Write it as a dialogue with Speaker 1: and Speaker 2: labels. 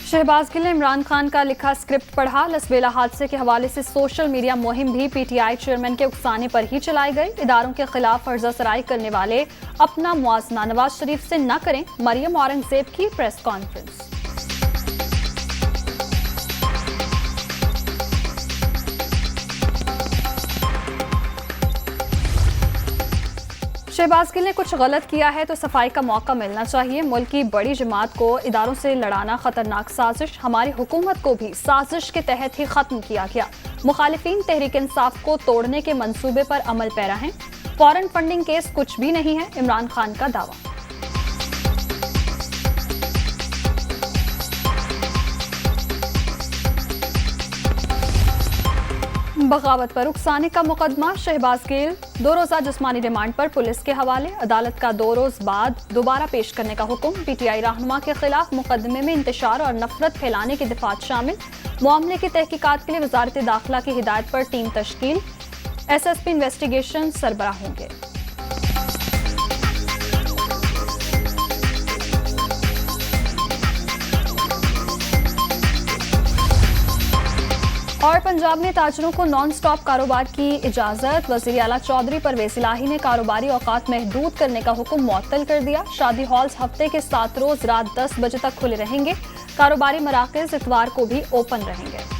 Speaker 1: शहबाज गिल ने इमरान खान का लिखा स्क्रिप्ट पढ़ा। लसबेला हादसे के हवाले से सोशल मीडिया मुहिम भी पीटीआई चेयरमैन के उकसाने पर ही चलाई गई। इदारों के खिलाफ फर्जासराई करने वाले अपना मुआवजा नवाज शरीफ से न करें। मरियम औरंगजेब की प्रेस कॉन्फ्रेंस। शहबाज गिल ने कुछ गलत किया है तो सफाई का मौका मिलना चाहिए। मुल्क की बड़ी जमात को इदारों से लड़ाना खतरनाक साजिश। हमारी हुकूमत को भी साजिश के तहत ही खत्म किया गया। मुखालिफिन तहरीक इंसाफ को तोड़ने के मंसूबे पर अमल पैरा हैं। फॉरेन फंडिंग केस कुछ भी नहीं है, इमरान खान का दावा। बगावत पर उकसाने का मुकदमा। शहबाज गिल 2 रोज़ा जिस्मानी रिमांड पर पुलिस के हवाले। अदालत का 2 रोज बाद दोबारा पेश करने का हुक्म। पीटीआई रहनुमा के खिलाफ मुकदमे में इंतशार और नफरत फैलाने की दिफात शामिल। मामले की तहकीकात के लिए वजारत दाखिला की हिदायत पर टीम तश्कील। एसएसपी इन्वेस्टिगेशन सरबराह होंगे। और पंजाब में ताजरों को नॉन स्टॉप कारोबार की इजाजत। वज़ीर आला चौधरी परवेज इलाही ने कारोबारी औकात महदूद करने का हुक्म मुअत्तल कर दिया। शादी हॉल्स हफ्ते के 7 रोज रात 10 बजे तक खुले रहेंगे। कारोबारी मराकज़ इतवार को भी ओपन रहेंगे।